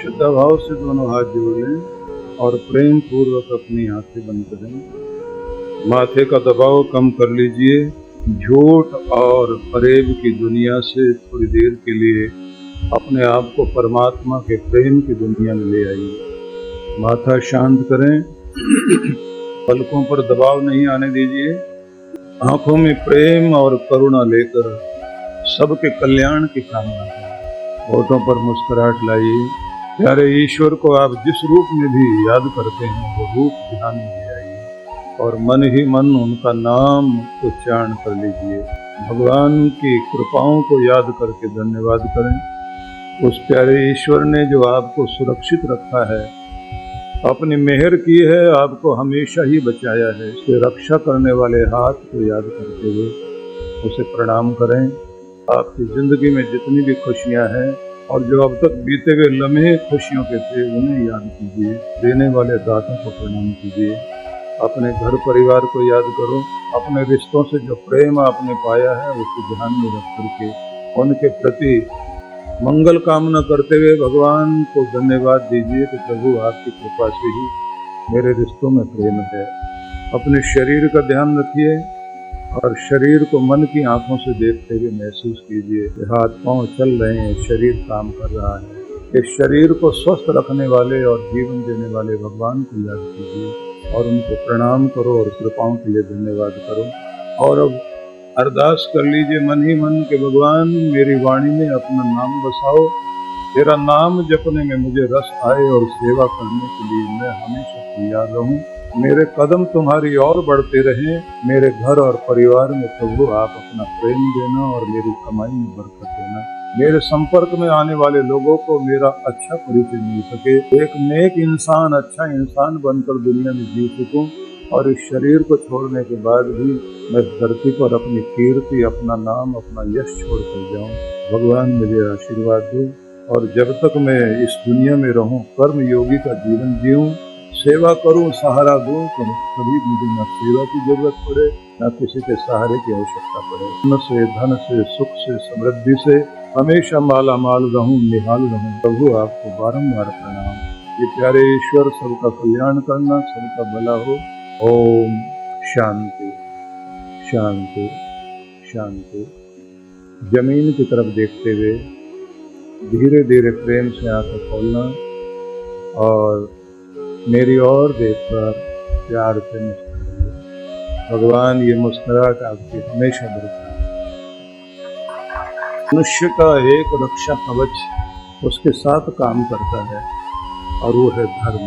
श्रद्धा भाव से दोनों हाथ जोड़ लें और प्रेम पूर्वक अपनी आंखें बंद करें। माथे का दबाव कम कर लीजिए। झूठ और फरेब की दुनिया से थोड़ी देर के लिए अपने आप को परमात्मा के प्रेम की दुनिया में ले आइए। माथा शांत करें, पलकों पर दबाव नहीं आने दीजिए। आंखों में प्रेम और करुणा लेकर सबके कल्याण की कामना करें। होठों पर मुस्कुराहट लाइए। प्यारे ईश्वर को आप जिस रूप में भी याद करते हैं वो रूप ध्यान में ले आइए और मन ही मन उनका नाम उच्चारण कर लीजिए। भगवान की कृपाओं को याद करके धन्यवाद करें। उस प्यारे ईश्वर ने जो आपको सुरक्षित रखा है, अपनी मेहर की है, आपको हमेशा ही बचाया है, उसके रक्षा करने वाले हाथ को याद करते हुए उसे प्रणाम करें। आपकी जिंदगी में जितनी भी खुशियां हैं और जो अब तक बीते हुए लम्हे खुशियों के थे उन्हें याद कीजिए। देने वाले दाता को प्रणाम कीजिए। अपने घर परिवार को याद करो। अपने रिश्तों से जो प्रेम आपने पाया है उसे ध्यान में रख करके उनके प्रति मंगल कामना करते हुए भगवान को धन्यवाद दीजिए कि प्रभु आपकी कृपा से ही मेरे रिश्तों में प्रेम है। अपने शरीर का ध्यान रखिए और शरीर को मन की आंखों से देखते हुए महसूस कीजिए कि हाथ पांव चल रहे हैं, शरीर काम कर रहा है। इस शरीर को स्वस्थ रखने वाले और जीवन देने वाले भगवान को याद कीजिए और उनको प्रणाम करो और कृपाओं के लिए धन्यवाद करो। और अब अरदास कर लीजिए मन ही मन के भगवान मेरी वाणी में अपना नाम बसाओ। तेरा नाम जपने में मुझे रस आए और सेवा करने के लिए मैं हमेशा तैयार रहूं। मेरे कदम तुम्हारी ओर बढ़ते रहें। मेरे घर और परिवार में प्रभु आप अपना प्रेम देना और मेरी कमाई में बरकत देना। मेरे संपर्क में आने वाले लोगों को मेरा अच्छा परिचय मिल सके, एक नेक इंसान, अच्छा इंसान बनकर दुनिया में जी सकूं और इस शरीर को छोड़ने के बाद भी मैं धरती पर अपनी कीर्ति, अपना नाम, अपना यश छोड़ कर जाऊं। भगवान मुझे आशीर्वाद दो और जब तक मैं इस दुनिया में रहूं कर्म योगी का जीवन जीऊं, सेवा करूं, सहारा दूं, कभी मुझे न सेवा की जरूरत पड़े न किसी के सहारे की आवश्यकता पड़े। अन्न से, धन से, सुख से, समृद्धि से हमेशा माला माल रहूं, निहाल रहूं। प्रभु आपको बारंबार प्रणाम। ये प्यारे ईश्वर सबका कल्याण करना, सबका भला हो। ओम शांति शांति शांति। जमीन की तरफ देखते हुए धीरे धीरे प्रेम से आंखें खोलना और मेरी ओर देखकर प्यार से मुस्कुराइए। भगवान ये मुस्कुराहट आपकी हमेशा बरकरार। मनुष्य का एक रक्षा कवच उसके साथ काम करता है और वो है धर्म।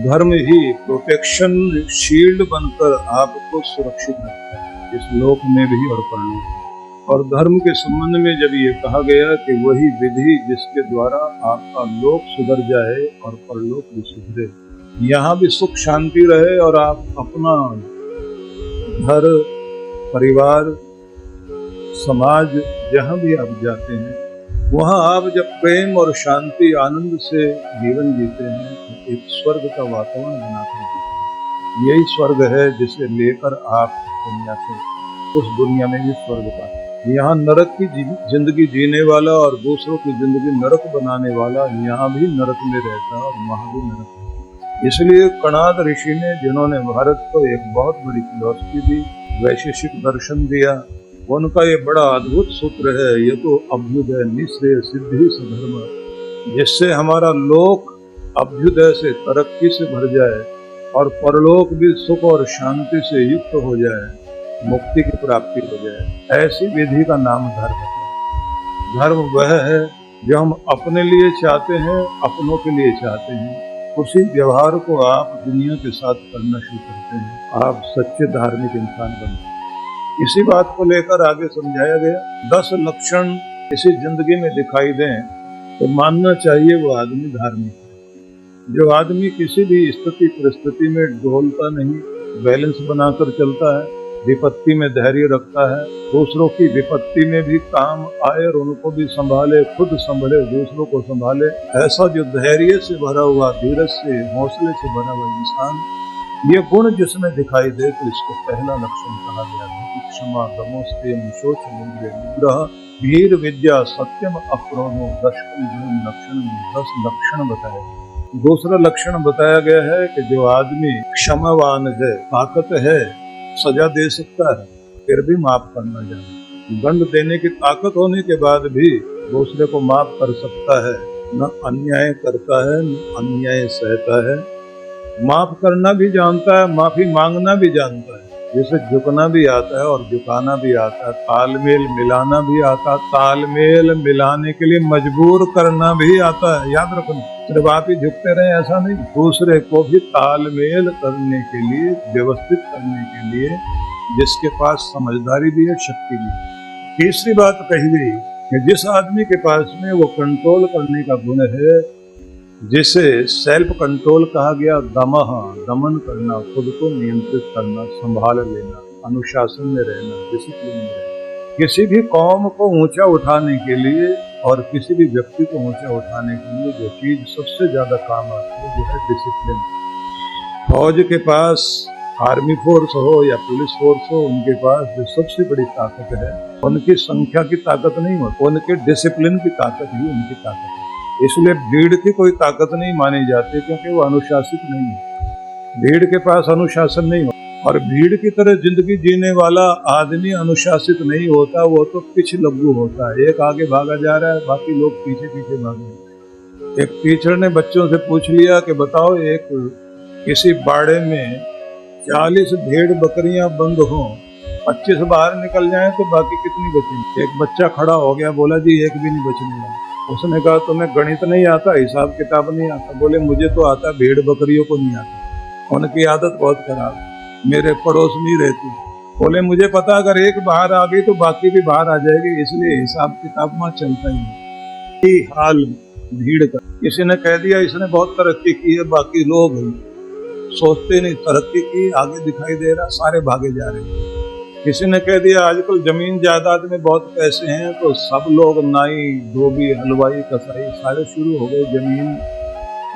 धर्म ही प्रोटेक्शन शील्ड बनकर आपको सुरक्षित रखता है, इस लोक में भी और परलोक। और धर्म के संबंध में जब ये कहा गया कि वही विधि जिसके द्वारा आपका लोक सुधर जाए और परलोक भी सुधरे, यहाँ भी सुख शांति रहे और आप अपना घर, परिवार, समाज जहाँ भी आप जाते हैं वहाँ आप जब प्रेम और शांति आनंद से जीवन जीते हैं तो एक स्वर्ग का वातावरण बनाकर जीते हैं। यही स्वर्ग है जिसे लेकर आप दुनिया से उस दुनिया में भी स्वर्ग पाते। यहाँ नरक की जिंदगी जीने वाला और दूसरों की जिंदगी नरक बनाने वाला यहाँ भी नरक में रहता है और वहाँ भी नरक है। इसलिए कणाद ऋषि ने, जिन्होंने भारत को एक बहुत बड़ी फिलॉसफी दी, वैशेषिक दर्शन दिया, उनका ये बड़ा अद्भुत सूत्र है, ये तो अभ्युदय निश्रेय सिद्धि सधर्म, जिससे हमारा लोक अभ्युदय से, तरक्की से भर जाए और परलोक भी सुख और शांति से युक्त हो जाए, मुक्ति की प्राप्ति हो जाए। ऐसी विधि का नाम धर्म है। धर्म वह है जो हम अपने लिए चाहते हैं, अपनों के लिए चाहते हैं, उसी व्यवहार को आप दुनिया के साथ करना शुरू करते हैं, आप सच्चे धार्मिक इंसान बनते हैं। इसी बात को लेकर आगे समझाया गया 10 लक्षण किसी जिंदगी में दिखाई दें तो मानना चाहिए वो आदमी धार्मिक है। जो आदमी किसी भी स्थिति परिस्थिति में डोलता नहीं, बैलेंस बनाकर चलता है, विपत्ति में धैर्य रखता है, दूसरों की विपत्ति में भी काम आए और उनको भी संभाले, खुद संभले, दूसरों को संभाले, ऐसा जो धैर्य से भरा हुआ, धीरज से, हौसले से भरा हुआ इंसान, ये गुण जिसमें दिखाई दे तो इसको पहला लक्षण कहा गया है कि क्षमा, दमोस्तेय, शोच, निग्रह वीर विद्या सत्यम अक्रोधो दशकम गुणम लक्षण, 10 लक्षण बताए। दूसरा लक्षण बताया गया है कि जो आदमी क्षमावान है, ताकत है, सजा दे सकता है, फिर भी माफ करना जाने, दंड देने की ताकत होने के बाद भी दूसरे को माफ कर सकता है, न अन्याय करता है, न अन्याय सहता है, माफ करना भी जानता है, माफी मांगना भी जानता है, जिसे झुकना भी आता है और झुकाना भी आता है, तालमेल मिलाना भी आता है, तालमेल मिलाने के लिए मजबूर करना भी आता है। याद रखना, सिर्फ आप ही झुकते रहे ऐसा नहीं, दूसरे को भी तालमेल करने के लिए, व्यवस्थित करने के लिए, जिसके पास समझदारी भी है, शक्ति भी है। तीसरी बात कही गई कि जिस आदमी के पास में वो कंट्रोल करने का गुण है, जिसे सेल्फ कंट्रोल कहा गया, दमह, दमन करना, खुद को नियंत्रित करना, संभाल लेना, अनुशासन में रहना, डिसिप्लिन में रहना, किसी भी कौम को ऊंचा उठाने के लिए और किसी भी व्यक्ति को ऊंचा उठाने के लिए जो चीज सबसे ज्यादा काम आती है वो है डिसिप्लिन। फौज के पास, आर्मी फोर्स हो या पुलिस फोर्स हो, उनके पास जो सबसे बड़ी ताकत है उनकी संख्या की ताकत नहीं होती, उनके डिसिप्लिन की ताकत ही उनकी ताकत है। इसलिए भीड़ की कोई ताकत नहीं मानी जाती, क्योंकि वो अनुशासित नहीं है। भीड़ के पास अनुशासन नहीं होता, और भीड़ की तरह जिंदगी जीने वाला आदमी अनुशासित नहीं होता, वो तो पिछ लग्गू होता है। एक आगे भागा जा रहा है, बाकी लोग पीछे पीछे भागे। एक टीचर ने बच्चों से पूछ लिया कि बताओ, एक किसी बाड़े में 40 भेड़ बकरियां बंद हों, 25 बाहर निकल जाएं तो बाकी कितनी बचेंगी? एक बच्चा खड़ा हो गया, बोला जी एक भी नहीं बचने वाला। उसने कहा तुम्हें गणित नहीं आता, हिसाब किताब नहीं आता? बोले मुझे तो आता, भेड़ बकरियों को नहीं आता, उनकी आदत बहुत खराब, मेरे पड़ोस में ही रहती। बोले मुझे पता, अगर एक बाहर आ गई तो बाकी भी बाहर आ जाएगी, इसलिए हिसाब किताब में चलता ही है। हाल भीड़ का, किसी ने कह दिया इसने बहुत तरक्की की है, बाकी लोग सोचते नहीं तरक्की की, आगे दिखाई दे रहा, सारे भागे जा रहे हैं। किसी ने कह दिया आजकल जमीन जायदाद में बहुत पैसे हैं, तो सब लोग नाई, धोबी, हलवाई, कसाई सारे शुरू हो गए। जमीन,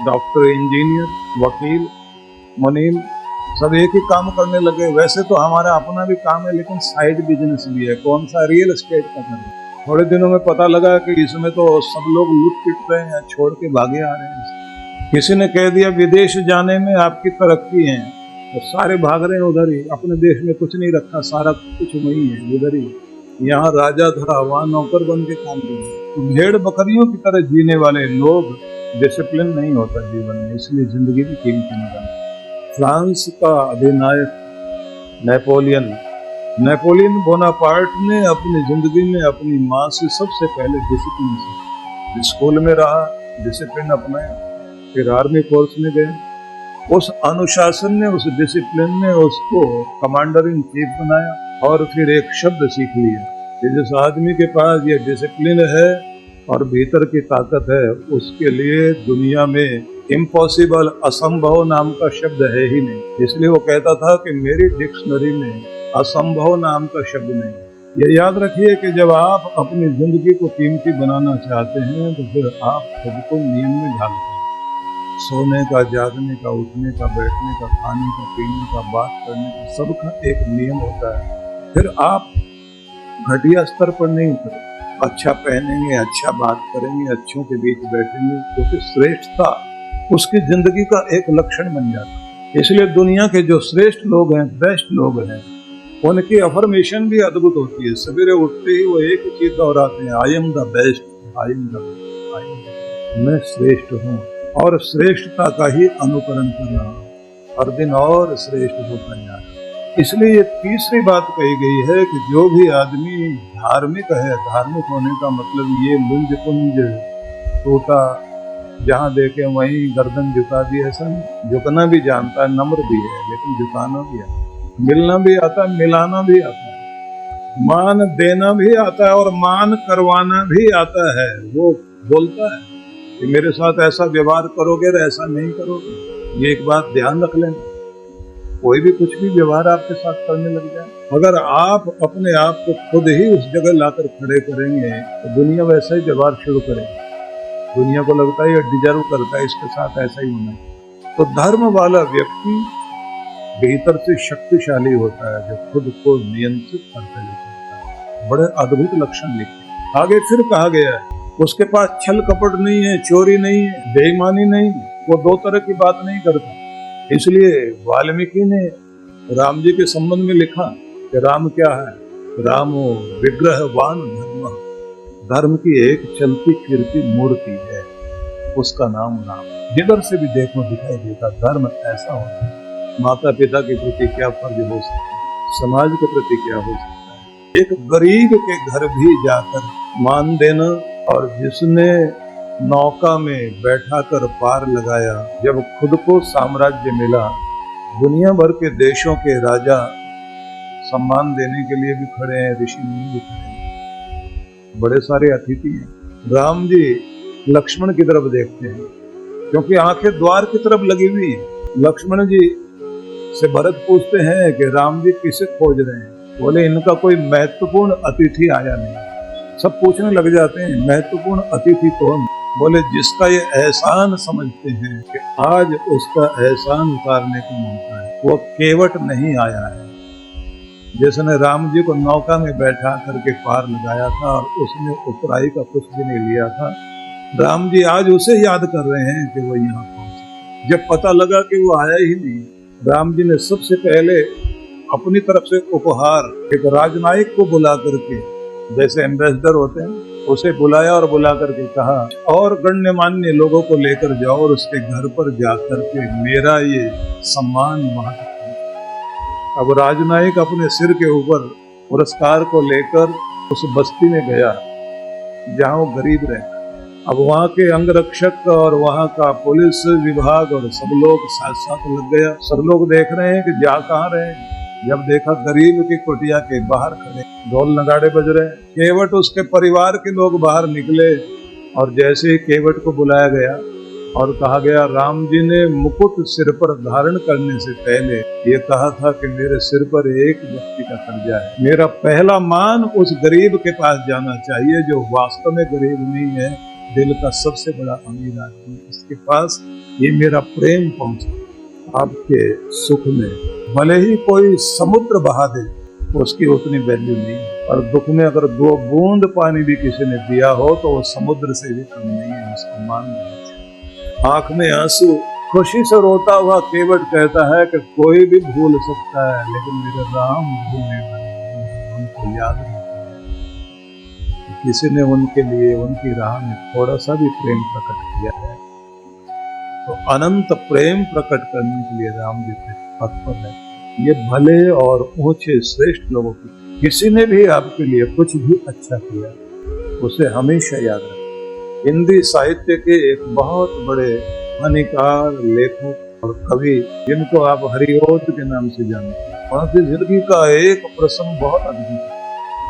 डॉक्टर, इंजीनियर, वकील, मुनीम, सब एक ही काम करने लगे। वैसे तो हमारा अपना भी काम है, लेकिन साइड बिजनेस भी है। कौन सा? रियल एस्टेट का करें। थोड़े दिनों में पता लगा कि इसमें तो सब लोग लूट पिट रहे हैं, छोड़ के भागे आ रहे हैं। किसी ने कह दिया विदेश जाने में आपकी तरक्की है, तो सारे भाग रहे हैं उधर ही, अपने देश में कुछ नहीं रखा, सारा कुछ वही है उधर ही। यहाँ राजा था, वहाँ नौकर बन के काम कर। तो भेड़ बकरियों की तरह जीने वाले लोग, डिसिप्लिन नहीं होता जीवन में, इसलिए जिंदगी भी कीमती नहीं बनती। फ्रांस का अधिनायक नेपोलियन बोनापार्ट ने अपनी जिंदगी में अपनी माँ से सबसे पहले डिसिप्लिन सीखा। स्कूल में रहा, डिसिप्लिन अपनाया, फिर आर्मी फोर्स में गए। उस अनुशासन ने, उस डिसिप्लिन ने उसको कमांडर इन चीफ बनाया, और फिर एक शब्द सीख लिया कि जिस आदमी के पास ये डिसिप्लिन है और भीतर की ताकत है, उसके लिए दुनिया में इम्पॉसिबल, असंभव नाम का शब्द है ही नहीं। इसलिए वो कहता था कि मेरी डिक्शनरी में असंभव नाम का शब्द नहीं। ये याद रखिए कि जब आप अपनी जिंदगी को कीमती बनाना चाहते हैं, तो फिर आप खुद को नियम में ढालते हैं। सोने का, जागने का, उठने का, बैठने का, खाने का, पीने का, बात करने का, सबका एक नियम होता है। फिर आप घटिया स्तर पर नहीं उतरे, अच्छा पहनेंगे, अच्छा बात करेंगे, अच्छों के बीच बैठेंगे, क्योंकि श्रेष्ठता उसकी जिंदगी का एक लक्षण बन जाता है। इसलिए दुनिया के जो श्रेष्ठ लोग हैं, बेस्ट लोग हैं, उनकी अफर्मेशन भी अद्भुत होती है। सवेरे उठते ही वो एक ही चीज दोहराते हैं, I am the best, I am the best, मैं श्रेष्ठ हूँ, और श्रेष्ठता का ही अनुकरण कर रहा हूँ, हर दिन और श्रेष्ठ होता जा रहा है। इसलिए ये तीसरी बात कही गई है कि जो भी आदमी धार्मिक है, धार्मिक होने का मतलब ये लुंज पुंज टूटा, जहाँ देखे वहीं गर्दन झुका दी, ऐसा नहीं। झुकना भी जानता है, नम्र भी है, लेकिन झुकाना भी आता है, मिलना भी आता है, मिलाना भी आता है, मान देना भी आता है और मान करवाना भी आता है। वो बोलता है कि मेरे साथ ऐसा व्यवहार करोगे और ऐसा नहीं करोगे। ये एक बात ध्यान रख लेना, कोई भी कुछ भी व्यवहार आपके साथ करने लग जाए, अगर आप अपने आप को खुद ही उस जगह लाकर खड़े करेंगे तो दुनिया वैसा ही व्यवहार शुरू करेगी। दुनिया को लगता है ये डिजर्व करता है, इसके साथ ऐसा ही होना है। तो धर्म वाला व्यक्ति भीतर से शक्तिशाली होता है, जो खुद को नियंत्रित करते हुए चलता है। बड़े अद्भुत लक्षण लिखे, आगे फिर कहा गया है उसके पास छल कपट नहीं है, चोरी नहीं है, बेईमानी नहीं, वो दो तरह की बात नहीं करता। इसलिए वाल्मीकि ने राम जी के संबंध में लिखा कि राम क्या है, रामो विग्रहवान धर्म, धर्म की एक चलती फिरती मूर्ति है, उसका नाम राम। जिधर से भी देखो दिखाई देता धर्म ऐसा होता है। माता पिता के प्रति क्या फर्ज हो सकता है, समाज के प्रति क्या हो सकता है। एक गरीब के घर भी जाकर मान देना, और जिसने नौका में बैठाकर पार लगाया, जब खुद को साम्राज्य मिला, दुनिया भर के देशों के राजा सम्मान देने के लिए भी खड़े हैं, ऋषि मुनि भी खड़े हैं, बड़े सारे अतिथि हैं। राम जी लक्ष्मण की तरफ देखते हैं क्योंकि आंखें द्वार की तरफ लगी हुई है। लक्ष्मण जी से भरत पूछते हैं कि राम जी किसे खोज रहे हैं? बोले इनका कोई महत्वपूर्ण अतिथि आया नहीं। सब पूछने लग जाते हैं महत्वपूर्ण अतिथि कौन? बोले जिसका ये एहसान समझते हैं कि आज उसका एहसान उतारने का मौका है, वो केवट नहीं आया है, जिसने राम जी को नौका में बैठा करके पार लगाया था और उसने उतराई का कुछ भी नहीं लिया था। राम जी आज उसे याद कर रहे हैं कि वो यहाँ पहुंचे। जब पता लगा कि वो आया ही नहीं, राम जी ने सबसे पहले अपनी तरफ से उपहार एक राजनायक को बुला करके, जैसे एम्बेसडर होते हैं, उसे बुलाया और बुला करके कहा और गण्यमान्य लोगों को लेकर जाओ और उसके घर पर जाकर के मेरा ये सम्मान वहां तक। अब राजनायक अपने सिर के ऊपर पुरस्कार को लेकर उस बस्ती में गया जहां वो गरीब रहे। अब वहां के अंगरक्षक और वहां का पुलिस विभाग और सब लोग साथ साथ लग गया। सब लोग देख रहे हैं कि जा कहाँ रहे हैं। जब देखा गरीब की कुटिया के बाहर खड़े, ढोल नगाड़े बज रहे हैं। केवट उसके परिवार के लोग बाहर निकले और जैसे ही केवट को बुलाया गया और कहा गया राम जी ने मुकुट सिर पर धारण करने से पहले ये कहा था कि मेरे सिर पर एक व्यक्ति का कर्जा है, मेरा पहला मान उस गरीब के पास जाना चाहिए जो वास्तव में गरीब नहीं है, दिल का सबसे बड़ा अमीर आदमी, इसके पास ये मेरा प्रेम पहुंचा। आपके सुख में भले ही कोई समुद्र बहा दे, उसकी उतनी वैल्यू नहीं है, और दुख में अगर 2 बूंद पानी भी किसी ने दिया हो तो वो समुद्र से भी कम नहीं है, उसको मान लेना। आंख में आंसू, खुशी से रोता हुआ केवट कहता है कि कोई भी भूल सकता है लेकिन मेरे राम भूलने वाले नहीं, उनको याद नहीं। किसी ने उनके लिए उनकी राह में थोड़ा सा भी प्रेम प्रकट किया है तो अनंत प्रेम प्रकट करने के लिए राम जी तत्पर है। ये भले और ऊंचे श्रेष्ठ लोगों की किसी ने भी आपके लिए कुछ भी अच्छा किया उसे हमेशा याद रखें। हिंदी साहित्य के एक बहुत बड़े कहानीकार, लेखक और कवि जिनको आप हरिओद के नाम से जानते हैं, उनकी जिंदगी का एक प्रसंग बहुत अद्भुत है।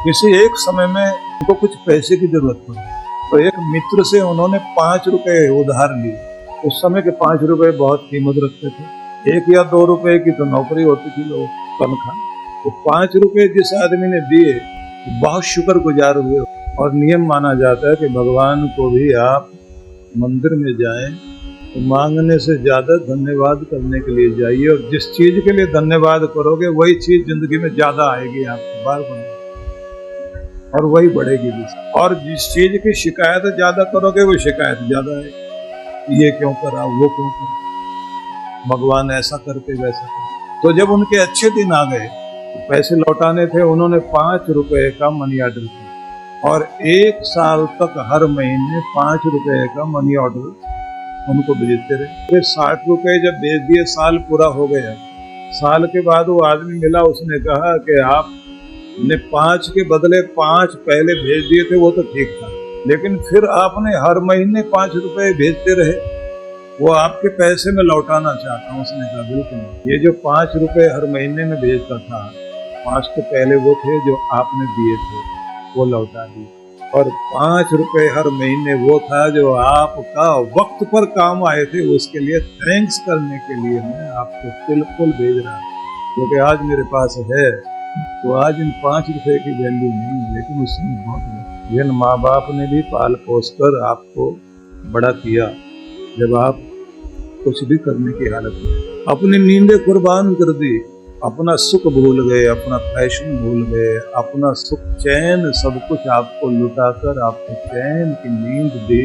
किसी एक समय में उनको कुछ पैसे की जरूरत पड़ी तो एक मित्र से उन्होंने 5 रुपए उधार लिए। उस समय के 5 रुपए बहुत कीमत रखते थे, 1 या 2 रुपए की तो नौकरी होती थी लोग तनख्वाह। तो 5 रुपए जिस आदमी ने दिए बहुत शुक्रगुजार हुए, और नियम माना जाता है कि भगवान को भी आप मंदिर में जाएं तो मांगने से ज्यादा धन्यवाद करने के लिए जाइए, और जिस चीज के लिए धन्यवाद करोगे वही चीज जिंदगी में ज्यादा आएगी आपको बार बार, और वही बढ़ेगी भी। और जिस चीज की शिकायत ज्यादा करोगे वो शिकायत ज्यादा आएगी, ये क्यों करा, वो क्यों करा, भगवान ऐसा करके वैसा करके। तो जब उनके अच्छे दिन आ गए तो पैसे लौटाने थे, उन्होंने 5 रुपए का मनी ऑर्डर किया और 1 साल तक हर महीने 5 रुपए का मनी ऑर्डर उनको भेजते रहे। फिर 60 रुपए जब भेज दिए, साल पूरा हो गया। साल के बाद वो आदमी मिला, उसने कहा कि आपने 5 के बदले 5 पहले भेज दिए थे, वो तो ठीक था, लेकिन फिर आपने हर महीने 5 रुपए भेजते रहे, वो आपके पैसे में लौटाना चाहता हूँ। उसने कहा बिल्कुल, ये जो 5 रुपए हर महीने में भेजता था, 5 तो पहले वो थे जो आपने दिए थे, वो लौटा दिए, और 5 रुपए हर महीने वो था जो आपका वक्त पर काम आए थे, उसके लिए थैंक्स करने के लिए मैं आपको बिल्कुल भेज रहा हूँ, क्योंकि आज मेरे पास है। तो आज इन 5 रुपए की वैल्यू नहीं, लेकिन उसमें बहुत जिन माँ बाप ने भी पाल पोस कर आपको बड़ा किया, जब आप कुछ भी करने की हालत में अपनी नींदें कुर्बान कर दी, अपना सुख भूल गए, अपना पैशन भूल गए, अपना सुख चैन सब कुछ आपको लुटाकर आपको चैन की नींद दे,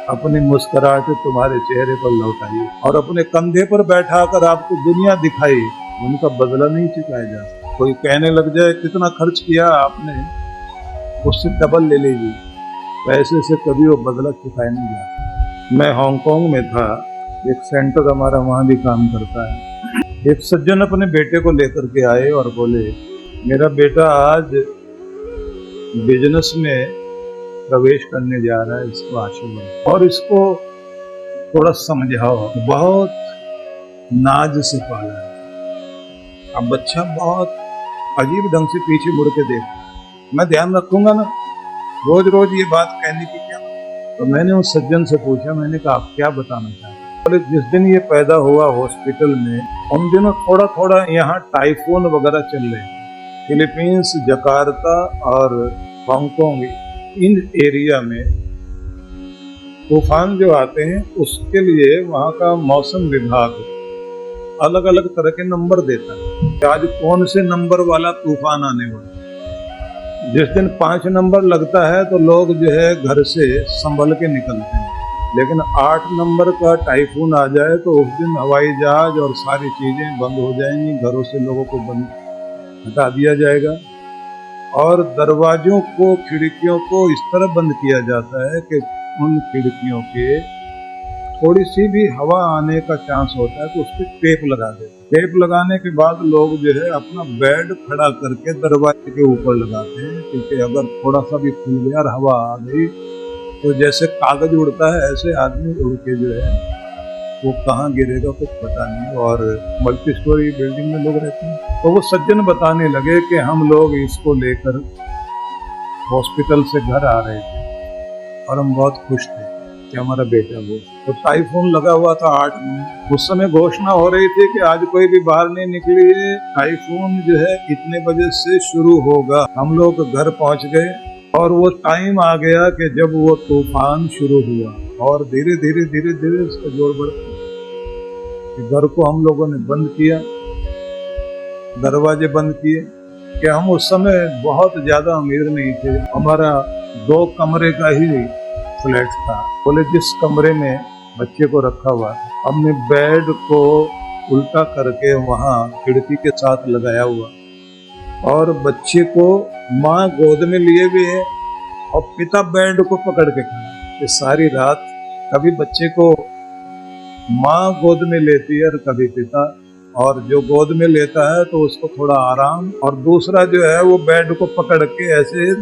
अपनी मुस्कुराहट तुम्हारे चेहरे पर लौटाई और अपने कंधे पर बैठाकर आपको दुनिया दिखाई, उनका बदला नहीं चुकाया जा सकता। कोई कहने लग जाए कितना खर्च किया आपने, उससे डबल ले लीजिए, पैसे से कभी वो बदला चुकाया नहीं जाता। मैं हांगकांग में था, एक सेंटर हमारा वहाँ भी काम करता है। एक सज्जन अपने बेटे को लेकर के आए और बोले, मेरा बेटा आज बिजनेस में प्रवेश करने जा रहा है, इसको आशीर्वाद और इसको थोड़ा समझाओ। बहुत नाज से पाला है। अब बच्चा बहुत अजीब ढंग से पीछे मुड़ के देखता, मैं ध्यान रखूंगा ना, रोज रोज ये बात कहने की क्या। तो मैंने उस सज्जन से पूछा, मैंने कहा आप क्या बताना चाहते हैं? बोले जिस दिन ये पैदा हुआ हॉस्पिटल में, उन दिनों थोड़ा थोड़ा यहाँ टाइफून वगैरह चल रहे हैं। फिलीपींस, जकार्ता और हांगकांग, इन एरिया में तूफान जो आते हैं उसके लिए वहाँ का मौसम विभाग अलग अलग तरह के नंबर देता है कि आज कौन से नंबर वाला तूफान आने वाला। जिस दिन 5 नंबर लगता है तो लोग जो है घर से संभल के निकलते हैं, लेकिन 8 नंबर का टाइफून आ जाए तो उस दिन हवाई जहाज और सारी चीजें बंद हो जाएंगी, घरों से लोगों को बंद हटा दिया जाएगा और दरवाजों को, खिड़कियों को इस तरह बंद किया जाता है कि उन खिड़कियों के थोड़ी सी भी हवा आने का चांस होता है तो उस पर टेप लगा देते। टेप लगाने के बाद लोग जो है अपना बेड खड़ा करके दरवाजे के ऊपर लगाते हैं, क्योंकि अगर थोड़ा सा भी खुल गया और हवा आ गई तो जैसे कागज उड़ता है ऐसे आदमी उड़ के जो है वो कहाँ गिरेगा कुछ पता नहीं। और मल्टी स्टोरी बिल्डिंग में लोग रहते हैं। तो वो सज्जन बताने लगे कि हम लोग इसको लेकर हॉस्पिटल से घर आ रहे थे और हम बहुत खुश थे कि हमारा बेटा वो, तो टाइफून लगा हुआ था 8 में। उस समय घोषणा हो रही थी कि आज कोई भी बाहर नहीं निकलिए, टाइफून जो है इतने बजे से शुरू होगा। हम लोग घर पहुंच गए और वो टाइम आ गया कि जब वो तूफान शुरू हुआ और धीरे धीरे धीरे धीरे उसका जोर बढ़ता। घर को हम लोगों ने बंद किया, दरवाजे बंद किए कि हम उस समय बहुत ज्यादा अमीर नहीं थे, हमारा 2 कमरे का ही फ्लैट था। बोले जिस कमरे में बच्चे को रखा हुआ, हमने बेड को उल्टा करके वहाँ खिड़की के साथ लगाया हुआ और बच्चे को माँ गोद में लिए हुए है और पिता बेड को पकड़ के खड़ा। ये सारी रात कभी बच्चे को माँ गोद में लेती है और कभी पिता, और जो गोद में लेता है तो उसको थोड़ा आराम, और दूसरा जो है वो बेड को पकड़ के ऐसे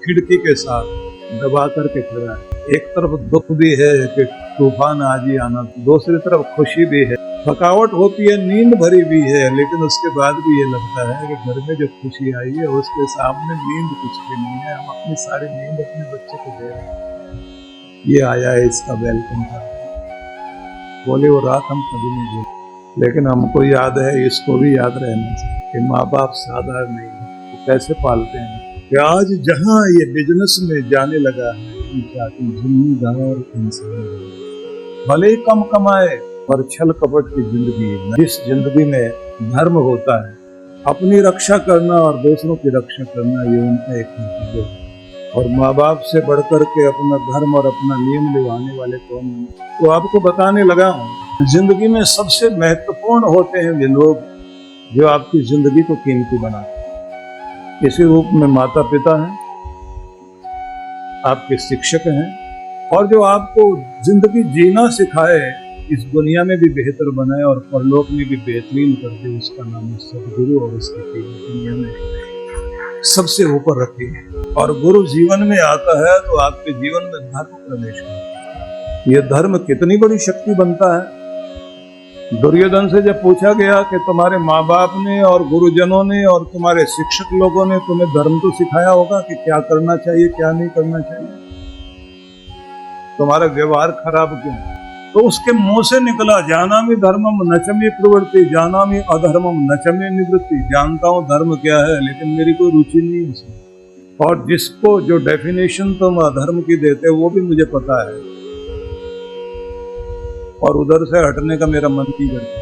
खिड़की के साथ दबा करके खड़ा है। एक तरफ दुख भी है कि तूफान आज ही आना, दूसरी तरफ खुशी भी है, थकावट होती है, नींद भरी भी है, लेकिन उसके बाद भी ये लगता है कि घर में जो खुशी आई है उसके सामने नींद कुछ भी नहीं है। हम अपनी सारी नींद अपने बच्चे को दे रहे हैं। ये आया है, इसका वेलकम था। बोले वो रात हम कभी नहीं भूले, लेकिन हमको याद है, इसको भी याद रहना चाहिए कि माँ बाप साधारण नहीं है, वो कैसे पालते हैं। कि आज जहाँ ये बिजनेस में जाने लगा है जिम्मेदार इंसान, भले ही कम कमाए पर छल कपट की जिंदगी, जिस जिंदगी में धर्म होता है, अपनी रक्षा करना और दूसरों की रक्षा करना, ये उनका एक कर्तव्य है। और माँ बाप से बढ़कर के अपना धर्म और अपना नियम निभाने वाले कौन हैं? तो आपको बताने लगा हूँ, जिंदगी में सबसे महत्वपूर्ण होते हैं वे लोग जो आपकी जिंदगी को कीमती बनाते हैं। इसी रूप में माता पिता हैं, आपके शिक्षक हैं, और जो आपको जिंदगी जीना सिखाए, इस दुनिया में भी बेहतर बनाए और परलोक में भी बेहतरीन कर दे, उसका नाम है सदगुरु। और उसकी दुनिया में सबसे ऊपर रखिए। और गुरु जीवन में आता है तो आपके जीवन में धर्म प्रवेश करता है। यह धर्म कितनी बड़ी शक्ति बनता है। दुर्योधन से जब पूछा गया कि तुम्हारे माँ बाप ने और गुरुजनों ने और तुम्हारे शिक्षक लोगों ने तुम्हें धर्म तो सिखाया होगा कि क्या करना चाहिए क्या नहीं करना चाहिए, तुम्हारा व्यवहार खराब क्यों? तो उसके मुंह से निकला, जानामि धर्मम नचमे प्रवृत्ति जानामि अधर्मम नचमे निवृत्ति। जानता हूँ धर्म क्या है, लेकिन मेरी कोई रुचि नहीं है उसमें, और जिसको जो डेफिनेशन तुम अधर्म की देते हो वो भी मुझे पता है, और उधर से हटने का मेरा मन नहीं करता।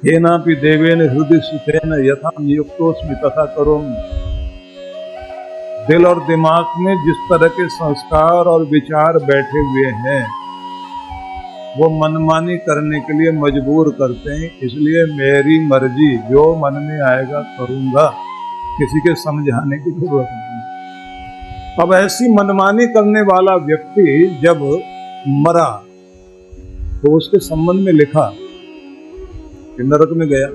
येनापि देवेन हृदय सुखेन यथा नियुक्तोस्मि तथा करोमि। दिल और दिमाग में जिस तरह के संस्कार और विचार बैठे हुए हैं वो मनमानी करने के लिए मजबूर करते हैं, इसलिए मेरी मर्जी जो मन में आएगा करूंगा, किसी के समझाने की जरूरत नहीं। अब ऐसी मनमानी करने वाला व्यक्ति जब मरा तो उसके संबंध में लिखा कि नरक में गया,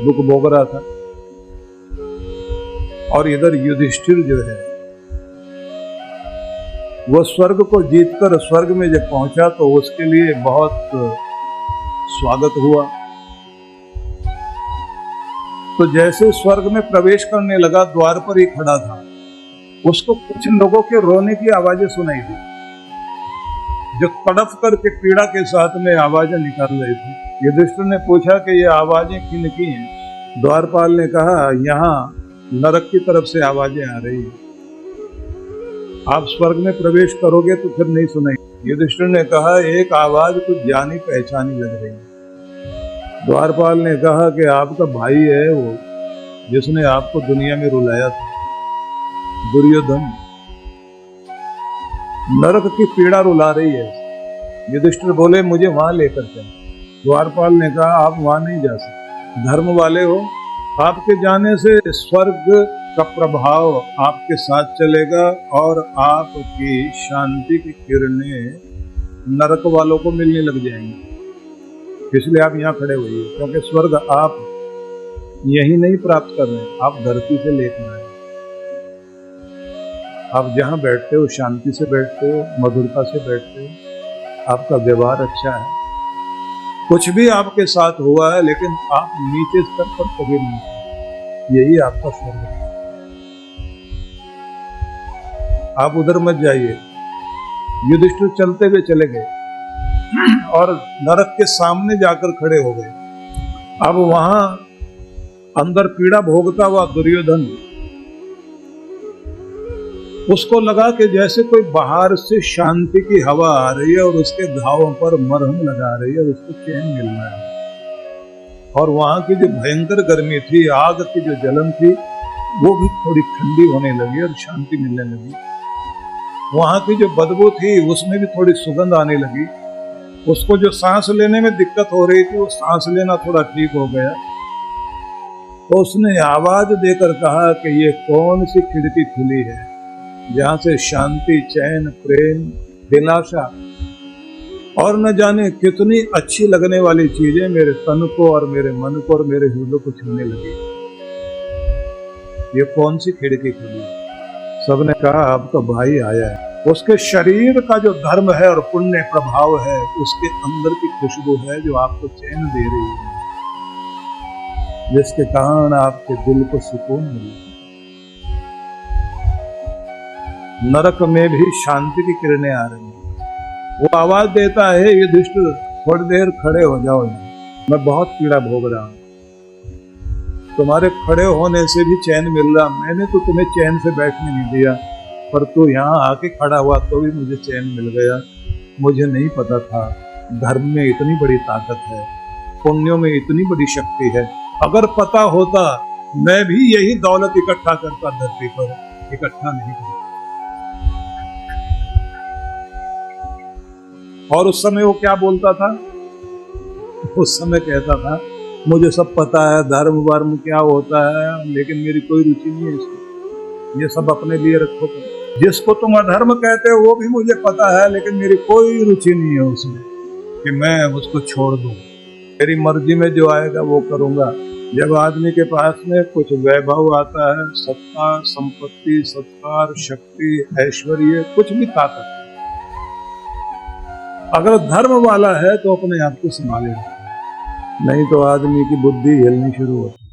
दुख भोग रहा था। और इधर युधिष्ठिर जो है वो स्वर्ग को जीतकर स्वर्ग में जब पहुंचा तो उसके लिए बहुत स्वागत हुआ। तो जैसे स्वर्ग में प्रवेश करने लगा, द्वार पर ही खड़ा था, उसको कुछ लोगों के रोने की आवाजें सुनाई दी, जो तड़प करके पीड़ा के साथ में आवाजें निकाल रही थी। युधिष्ठिर ने पूछा कि ये आवाजें किन की हैं? द्वारपाल ने कहा, यहाँ नरक की तरफ से आवाजें आ रही हैं, आप स्वर्ग में प्रवेश करोगे तो फिर नहीं सुनाई। युधिष्ठिर ने कहा, एक आवाज कुछ जानी पहचानी लग रही है। द्वारपाल ने कहा कि आपका भाई है वो जिसने आपको दुनिया में रुलाया था, दुर्योधन। नरक की पीड़ा रुला रही है। युधिष्ठिर बोले, मुझे वहां लेकर चलो। द्वारपाल ने कहा, आप वहां नहीं जा सकते, धर्म वाले हो, आपके जाने से स्वर्ग का प्रभाव आपके साथ चलेगा और आपकी शांति की किरणें नरक वालों को मिलने लग जाएंगी, इसलिए आप यहाँ खड़े हुए, क्योंकि स्वर्ग आप यही नहीं प्राप्त कर रहे हैं, आप धरती से लेकर आए। आप जहाँ बैठते हो शांति से बैठते हो, मधुरता से बैठते हो, आपका व्यवहार अच्छा है, कुछ भी आपके साथ हुआ है, लेकिन आप नीचे स्तर पर कभी नहीं, यही आपका स्वर्ग है। आप उधर मत जाइए। युधिष्ठिर चलते हुए चले गए और नरक के सामने जाकर खड़े हो गए। अब वहां अंदर पीड़ा भोगता हुआ दुर्योधन, उसको लगा कि जैसे कोई बाहर से शांति की हवा आ रही है और उसके घावों पर मरहम लगा रही है, उसको चैन मिल रहा है। और वहां की जो भयंकर गर्मी थी, आग की जो जलन थी, वो भी थोड़ी ठंडी होने लगी और शांति मिलने लगी। वहां की जो बदबू थी उसमें भी थोड़ी सुगंध आने लगी। उसको जो सांस लेने में दिक्कत हो रही थी, वो सांस लेना थोड़ा ठीक हो गया। तो उसने आवाज देकर कहा कि ये कौन सी खिड़की खुली है जहां से शांति, चैन, प्रेम, दिलासा और न जाने कितनी अच्छी लगने वाली चीजें मेरे तन को और मेरे मन को और मेरे हृदय को छूने लगी। ये कौन सी खिड़की खुली? सबने कहा, आपका भाई आया है, उसके शरीर का जो धर्म है और पुण्य प्रभाव है, उसके अंदर की खुशबू है जो आपको चैन दे रही है, जिसके कारण आपके दिल को सुकून मिल रहा है। नरक में भी शांति की किरणें आ रही हैं। वो आवाज देता है, युधिष्ठिर थोड़ी देर खड़े हो जाओ, मैं बहुत पीड़ा भोग रहा हूं, तुम्हारे खड़े होने से भी चैन मिल रहा, मैंने तो तुम्हें चैन से बैठने नहीं दिया, पर तू यहाँ आके खड़ा हुआ तो भी मुझे चैन मिल गया। मुझे नहीं पता था धर्म में इतनी बड़ी ताकत है, पुण्यों में इतनी बड़ी शक्ति है। अगर पता होता मैं भी यही दौलत इकट्ठा करता धरती पर, इकट्ठा नहीं करता। और उस समय वो क्या बोलता था? उस समय कहता था, मुझे सब पता है, धर्म वर्म क्या होता है, लेकिन मेरी कोई रुचि नहीं है इसमें, ये सब अपने लिए रखो। जिसको तुम अधर्म कहते हो वो भी मुझे पता है, लेकिन मेरी कोई रुचि नहीं है उसमें कि मैं उसको छोड़ दूं। मेरी मर्जी में जो आएगा वो करूंगा। जब आदमी के पास में कुछ वैभव आता है, सत्ता, संपत्ति, सत्कार, शक्ति, ऐश्वर्य, कुछ भी ताकत, अगर धर्म वाला है तो अपने आप को संभालेगा, नहीं तो आदमी की बुद्धि हिलनी शुरू होती है।